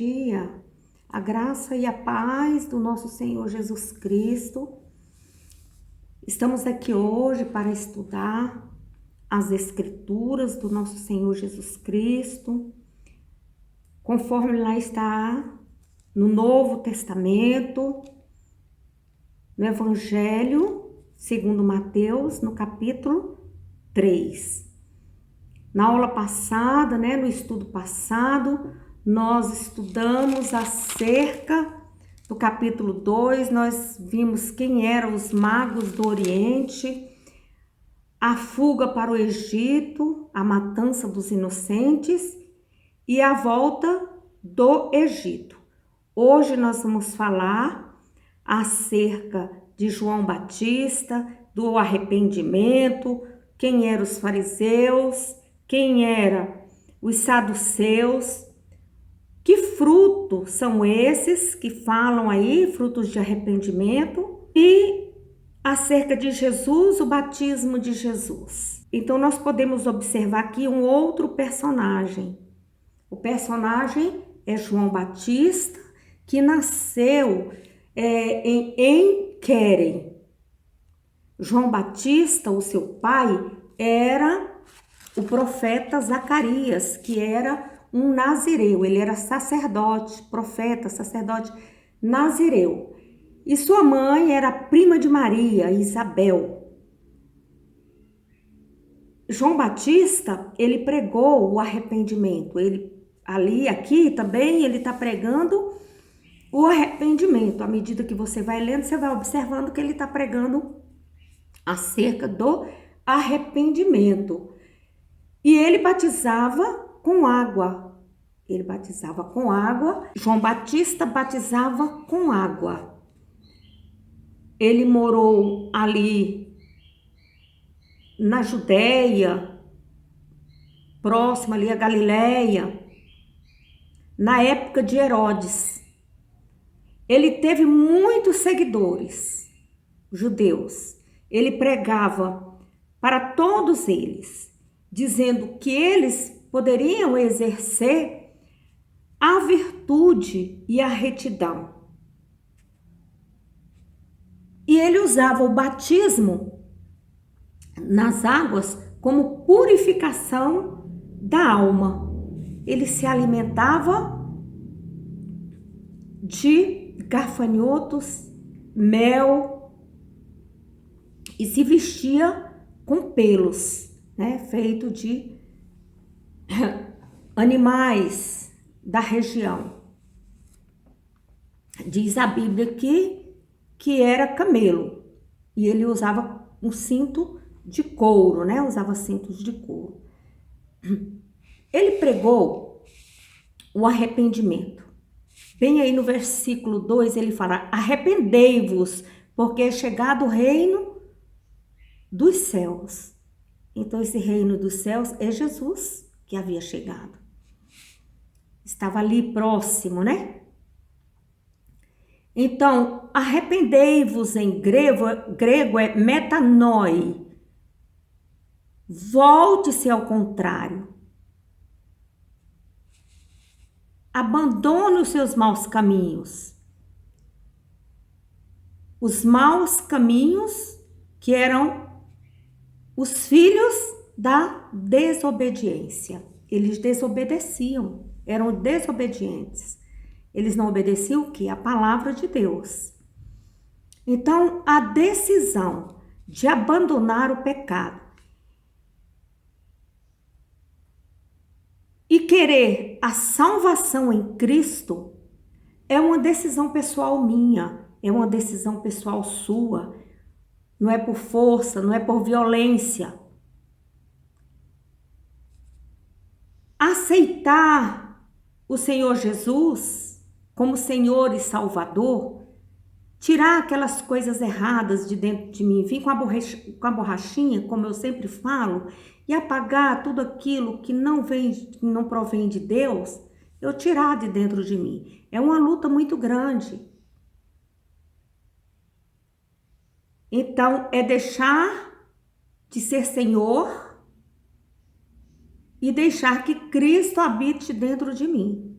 dia. A graça e a paz do nosso Senhor Jesus Cristo. Estamos aqui hoje para estudar as Escrituras do nosso Senhor Jesus Cristo, conforme lá está no Novo Testamento, no Evangelho segundo Mateus, no capítulo 3. Na aula passada, no estudo passado, nós estudamos acerca do capítulo 2, nós vimos quem eram os magos do Oriente, a fuga para o Egito, a matança dos inocentes e a volta do Egito. Hoje nós vamos falar acerca de João Batista, do arrependimento, quem eram os fariseus, quem eram os saduceus, que frutos são esses que falam aí, frutos de arrependimento, e acerca de Jesus, o batismo de Jesus. Então nós podemos observar aqui um outro personagem. O personagem é João Batista, que nasceu em Querem. João Batista, o seu pai, era o profeta Zacarias, que era um nazireu. Ele era sacerdote, profeta, sacerdote nazireu. E sua mãe era prima de Maria, Isabel. João Batista, ele pregou o arrependimento. Aqui também, ele está pregando o arrependimento. À medida que você vai lendo, você vai observando que ele está pregando acerca do arrependimento. E ele batizava com água. Ele batizava com água. João Batista batizava com água. Ele morou ali na Judéia, próximo ali a Galileia, na época de Herodes. Ele teve muitos seguidores judeus. Ele pregava para todos eles, dizendo que eles poderiam exercer a virtude e a retidão. E ele usava o batismo nas águas como purificação da alma. Ele se alimentava de gafanhotos, mel e se vestia com pelos, feito de animais da região. Diz a Bíblia que era camelo e ele usava um cinto de couro, usava cintos de couro. Ele pregou o arrependimento. Bem aí no versículo 2 ele fala: arrependei-vos, porque é chegado o reino dos céus. Então esse reino dos céus é Jesus que havia chegado. Estava ali próximo, Então, arrependei-vos em grego é metanoi. Volte-se ao contrário. Abandone os seus maus caminhos. Os maus caminhos que eram os filhos da desobediência. Eles desobedeciam, eram desobedientes. Eles não obedeciam o quê? A palavra de Deus. Então, a decisão de abandonar o pecado e querer a salvação em Cristo é uma decisão pessoal minha, é uma decisão pessoal sua. Não é por força, não é por violência. Aceitar o Senhor Jesus como Senhor e Salvador, tirar aquelas coisas erradas de dentro de mim, vir com a borrachinha, como eu sempre falo, e apagar tudo aquilo que não provém de Deus, eu tirar de dentro de mim. É uma luta muito grande. Então, é deixar de ser Senhor e deixar que Cristo habite dentro de mim.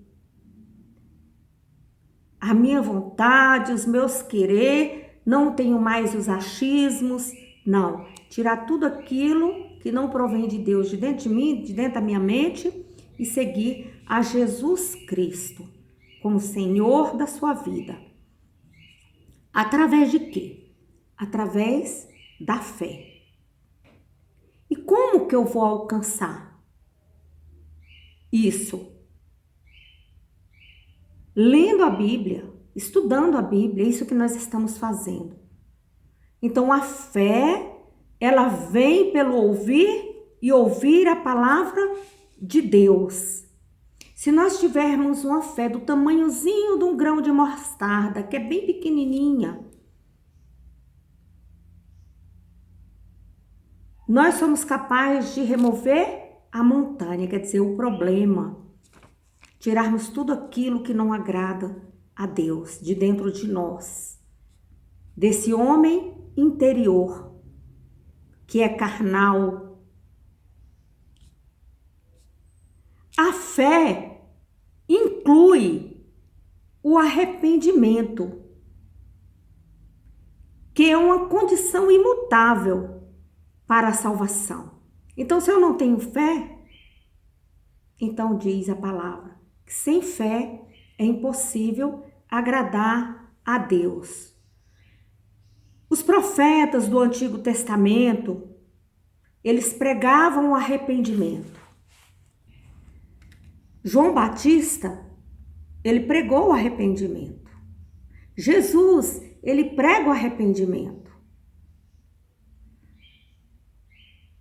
a minha vontade, os meus querer, não tenho mais os achismos, não. Tirar tudo aquilo que não provém de Deus de dentro de mim, de dentro da minha mente e seguir a Jesus Cristo como Senhor da sua vida. Através de quê? Através da fé. E como que eu vou alcançar isso? Lendo a Bíblia, estudando a Bíblia, é isso que nós estamos fazendo. Então a fé, ela vem pelo ouvir e ouvir a palavra de Deus. Se nós tivermos uma fé do tamanhozinho de um grão de mostarda, que é bem pequenininha, nós somos capazes de remover a montanha, quer dizer, o problema. Tirarmos tudo aquilo que não agrada a Deus de dentro de nós. Desse homem interior, que é carnal. A fé inclui o arrependimento, que é uma condição imutável para a salvação. Então, se eu não tenho fé, então diz a palavra, que sem fé é impossível agradar a Deus. Os profetas do Antigo Testamento, eles pregavam o arrependimento. João Batista, ele pregou o arrependimento. Jesus, ele prega o arrependimento.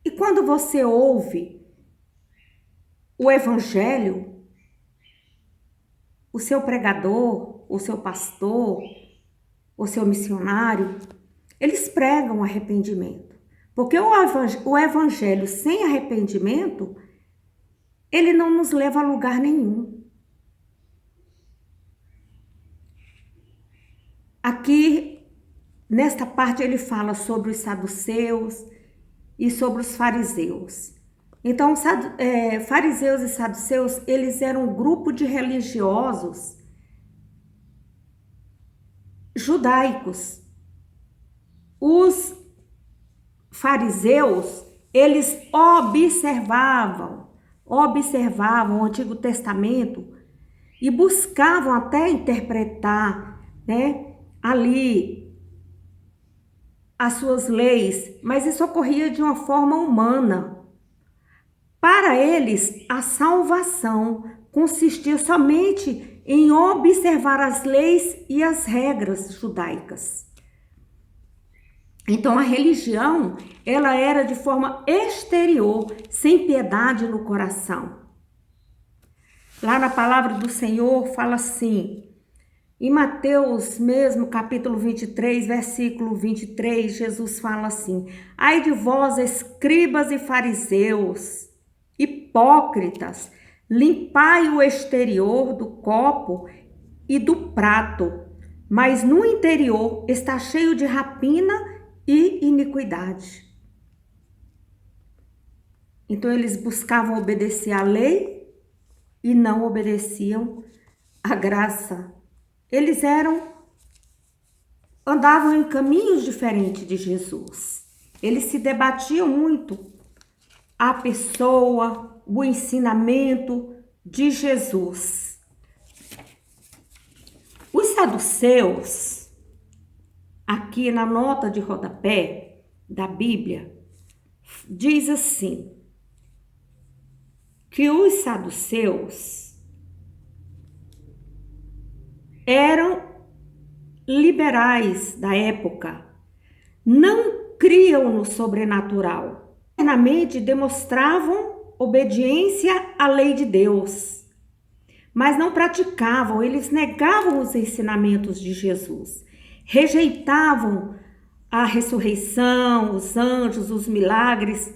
E quando você ouve o evangelho, o seu pregador, o seu pastor, o seu missionário, eles pregam arrependimento. Porque o evangelho sem arrependimento, ele não nos leva a lugar nenhum. Aqui, nesta parte, ele fala sobre os saduceus e sobre os fariseus. Então, fariseus e saduceus, eles eram um grupo de religiosos judaicos. Os fariseus, eles observavam o Antigo Testamento e buscavam até interpretar, ali as suas leis, mas isso ocorria de uma forma humana. Para eles, a salvação consistia somente em observar as leis e as regras judaicas. Então, a religião, ela era de forma exterior, sem piedade no coração. Lá na palavra do Senhor fala assim, em Mateus mesmo, capítulo 23, versículo 23, Jesus fala assim, ai de vós, escribas e fariseus, hipócritas, limpai o exterior do copo e do prato, mas no interior está cheio de rapina e iniquidade. Então eles buscavam obedecer à lei e não obedeciam à graça. Eles andavam em caminhos diferentes de Jesus. Eles se debatiam muito a pessoa, o ensinamento de Jesus. Os saduceus, aqui na nota de rodapé da Bíblia, diz assim, que os saduceus eram liberais da época, não criam no sobrenatural, internamente demonstravam obediência à lei de Deus, mas não praticavam, eles negavam os ensinamentos de Jesus, rejeitavam a ressurreição, os anjos, os milagres,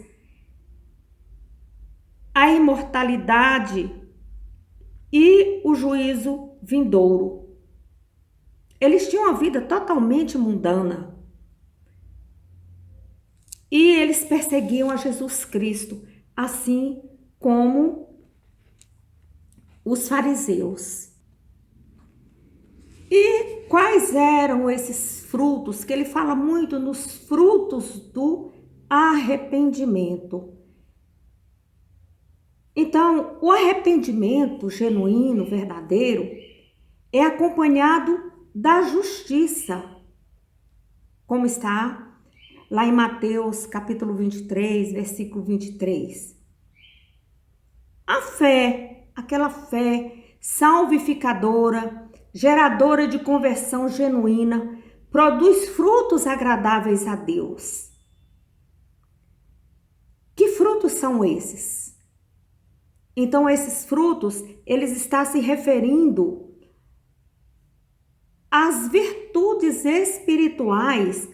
a imortalidade e o juízo vindouro. Eles tinham uma vida totalmente mundana e eles perseguiam a Jesus Cristo, assim como os fariseus. E quais eram esses frutos? Que ele fala muito nos frutos do arrependimento. Então, o arrependimento genuíno, verdadeiro, é acompanhado da justiça, como está lá em Mateus capítulo 23, versículo 23. A fé, aquela fé salvificadora, geradora de conversão genuína, produz frutos agradáveis a Deus. Que frutos são esses? Então, esses frutos, eles estão se referindo às virtudes espirituais,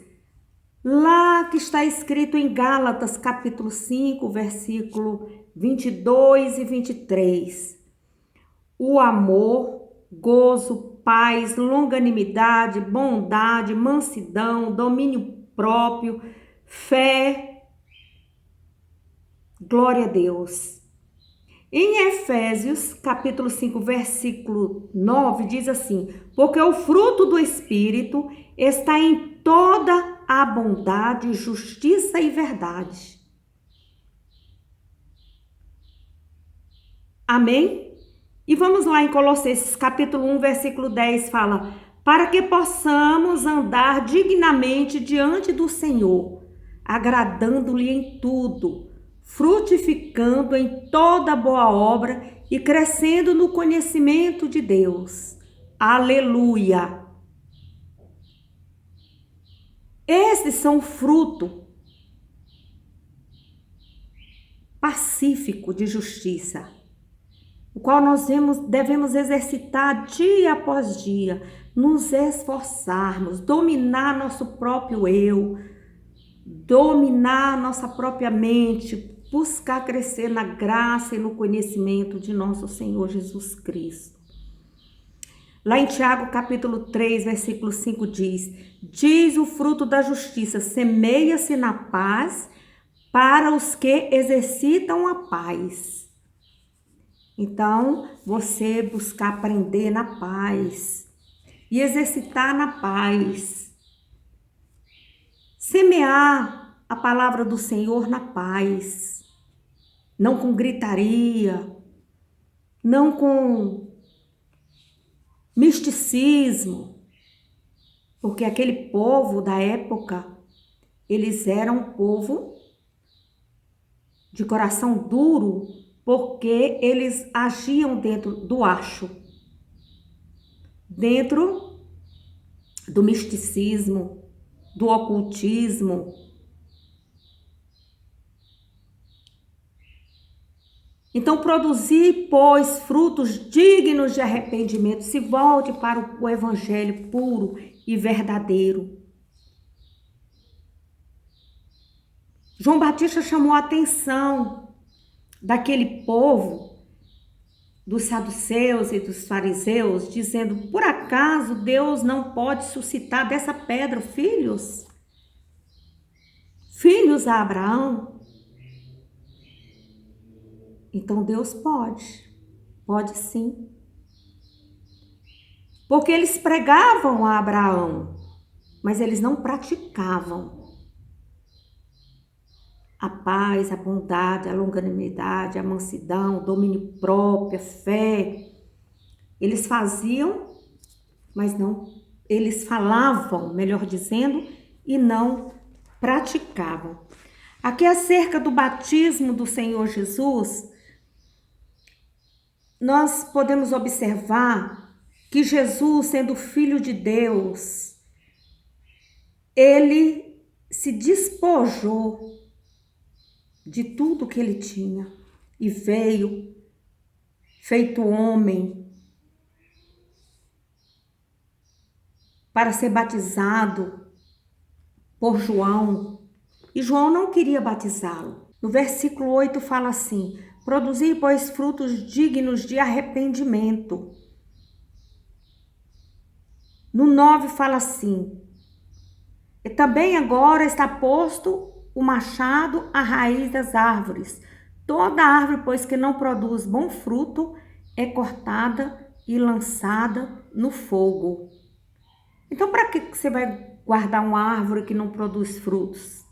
lá que está escrito em Gálatas, capítulo 5, versículo 22 e 23. O amor, gozo, paz, longanimidade, bondade, mansidão, domínio próprio, fé. Glória a Deus. Em Efésios, capítulo 5, versículo 9, diz assim: porque o fruto do Espírito está em toda a bondade, justiça e verdade. Amém? E vamos lá em Colossenses, capítulo 1, versículo 10, fala: para que possamos andar dignamente diante do Senhor, agradando-lhe em tudo, frutificando em toda boa obra e crescendo no conhecimento de Deus. Aleluia! Esses são fruto pacífico de justiça, o qual nós devemos exercitar dia após dia, nos esforçarmos, dominar nosso próprio eu, dominar nossa própria mente, buscar crescer na graça e no conhecimento de nosso Senhor Jesus Cristo. Lá em Tiago, capítulo 3, versículo 5 diz o fruto da justiça, semeia-se na paz para os que exercitam a paz. Então, você buscar aprender na paz e exercitar na paz. Semear a palavra do Senhor na paz. Não com gritaria, não com misticismo, porque aquele povo da época, eles eram um povo de coração duro, porque eles agiam dentro do acho, dentro do misticismo, do ocultismo. Então, produzir, pois, frutos dignos de arrependimento, se volte para o evangelho puro e verdadeiro. João Batista chamou a atenção daquele povo, dos saduceus e dos fariseus, dizendo: por acaso Deus não pode suscitar dessa pedra filhos? Filhos a Abraão? Então Deus pode sim. Porque eles pregavam a Abraão, mas eles não praticavam a paz, a bondade, a longanimidade, a mansidão, o domínio próprio, a fé. Eles faziam, mas não, eles falavam, melhor dizendo, e não praticavam. Aqui acerca do batismo do Senhor Jesus, nós podemos observar que Jesus, sendo filho de Deus, ele se despojou de tudo que ele tinha e veio feito homem para ser batizado por João. E João não queria batizá-lo. No versículo 8 fala assim: produzi, pois, frutos dignos de arrependimento. No 9 fala assim: e também agora está posto o machado à raiz das árvores. Toda árvore, pois, que não produz bom fruto, é cortada e lançada no fogo. Então, para que você vai guardar uma árvore que não produz frutos?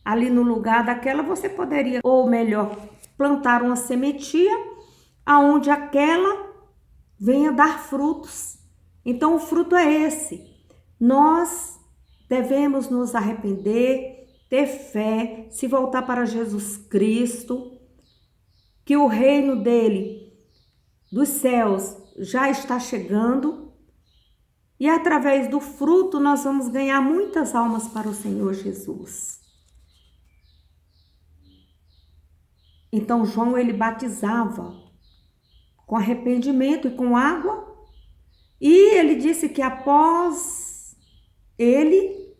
Ali no lugar daquela, você poderia, ou melhor, plantar uma sementinha aonde aquela venha dar frutos. Então, o fruto é esse. Nós devemos nos arrepender, ter fé, se voltar para Jesus Cristo, que o reino dele, dos céus, já está chegando. E através do fruto nós vamos ganhar muitas almas para o Senhor Jesus. Então João, ele batizava com arrependimento e com água. E ele disse que após ele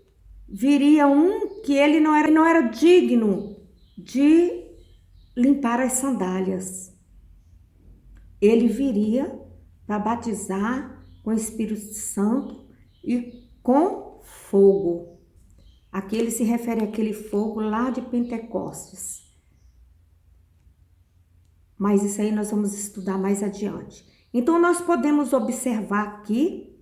viria um que ele não era digno de limpar as sandálias. Ele viria para batizar com o Espírito Santo e com fogo. Aqui ele se refere àquele fogo lá de Pentecostes. Mas isso aí nós vamos estudar mais adiante. Então nós podemos observar aqui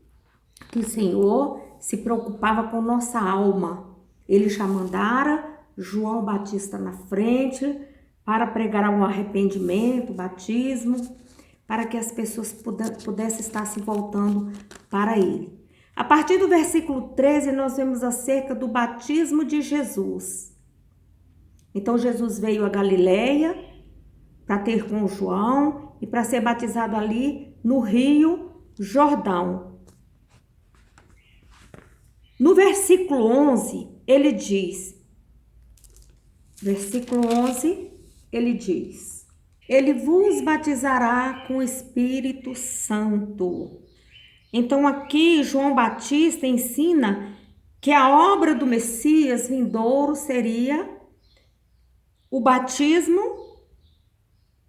que o Senhor se preocupava com nossa alma. Ele já mandara João Batista na frente para pregar um arrependimento, batismo, para que as pessoas pudessem estar se voltando para ele. A partir do versículo 13, nós vemos acerca do batismo de Jesus. Então, Jesus veio a Galileia para ter com João e para ser batizado ali no Rio Jordão. No versículo 11, ele diz, ele vos batizará com o Espírito Santo. Então aqui João Batista ensina que a obra do Messias vindouro seria o batismo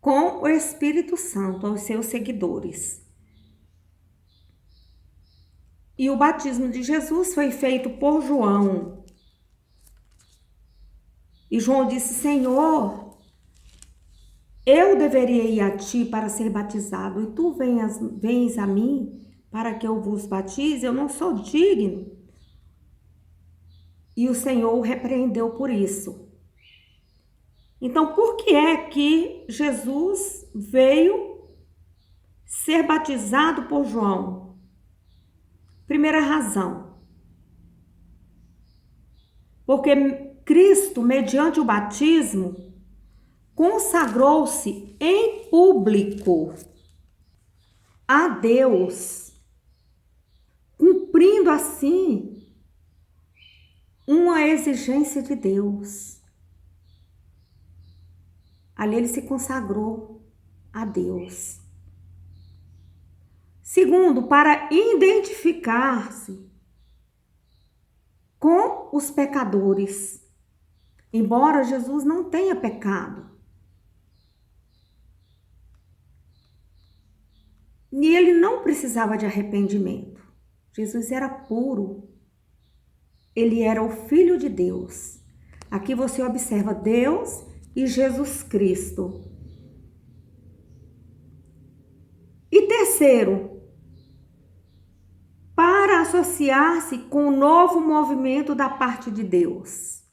com o Espírito Santo aos seus seguidores. E o batismo de Jesus foi feito por João. E João disse, Senhor, eu deveria ir a ti para ser batizado, e tu vens a mim para que eu vos batize, eu não sou digno. E o Senhor o repreendeu por isso. Então, por que é que Jesus veio ser batizado por João? Primeira razão. Porque Cristo, mediante o batismo, consagrou-se em público a Deus, cumprindo assim uma exigência de Deus. Ali ele se consagrou a Deus. Segundo, para identificar-se com os pecadores. Embora Jesus não tenha pecado. E ele não precisava de arrependimento. Jesus era puro. Ele era o Filho de Deus. Aqui você observa Deus e Jesus Cristo. E terceiro, para associar-se com o novo movimento da parte de Deus,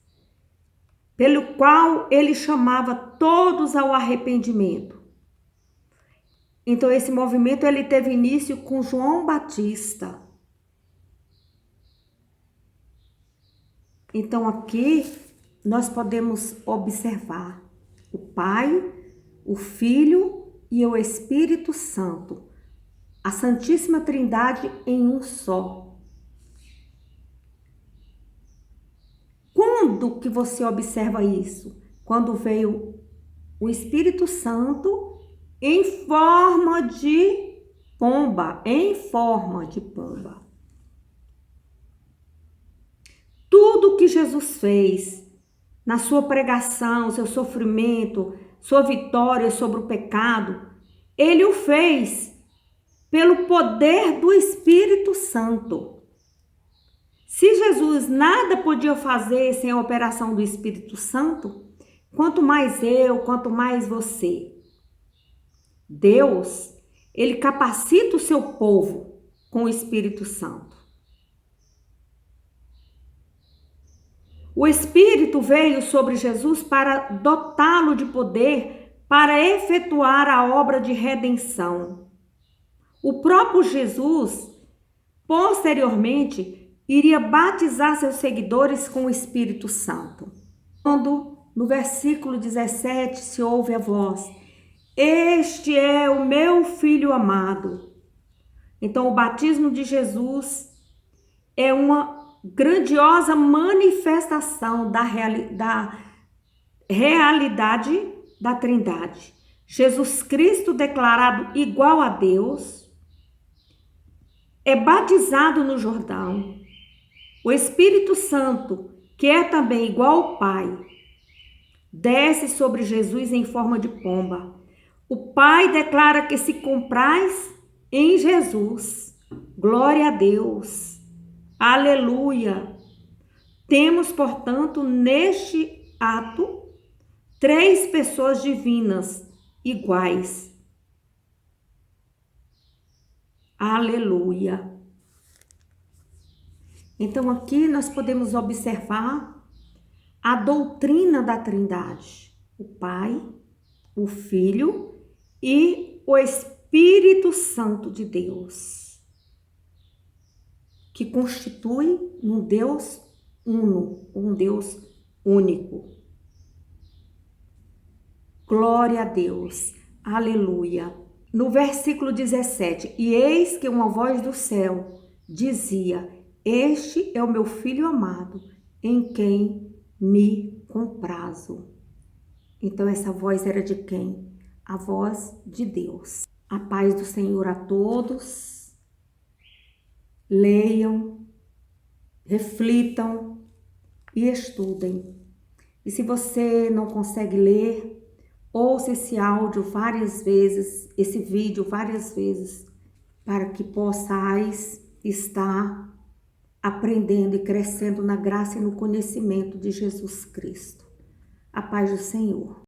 pelo qual ele chamava todos ao arrependimento. Então esse movimento ele teve início com João Batista. Então aqui nós podemos observar o Pai, o Filho e o Espírito Santo, a Santíssima Trindade em um só. Quando que você observa isso? Quando veio o Espírito Santo em forma de pomba, Tudo que Jesus fez na sua pregação, seu sofrimento, sua vitória sobre o pecado, ele o fez pelo poder do Espírito Santo. Se Jesus nada podia fazer sem a operação do Espírito Santo, quanto mais eu, quanto mais você. Deus, ele capacita o seu povo com o Espírito Santo. O Espírito veio sobre Jesus para dotá-lo de poder para efetuar a obra de redenção. O próprio Jesus, posteriormente, iria batizar seus seguidores com o Espírito Santo. Quando no versículo 17 se ouve a voz: "Este é o meu filho amado". Então, o batismo de Jesus é uma grandiosa manifestação da realidade da Trindade. Jesus Cristo, declarado igual a Deus, é batizado no Jordão. O Espírito Santo, que é também igual ao Pai, desce sobre Jesus em forma de pomba. O Pai declara que se comprais em Jesus. Glória a Deus. Aleluia. Temos, portanto, neste ato, 3 pessoas divinas iguais. Aleluia. Então, aqui nós podemos observar a doutrina da Trindade: o Pai, o Filho e o Espírito Santo de Deus, que constitui um Deus uno, um Deus único. Glória a Deus, aleluia. No versículo 17: "E eis que uma voz do céu dizia: Este é o meu filho amado, em quem me comprazo". Então essa voz era de quem? A voz de Deus. A paz do Senhor a todos. Leiam, reflitam e estudem. E se você não consegue ler, ouça esse áudio várias vezes, esse vídeo várias vezes, para que possais estar aprendendo e crescendo na graça e no conhecimento de Jesus Cristo. A paz do Senhor.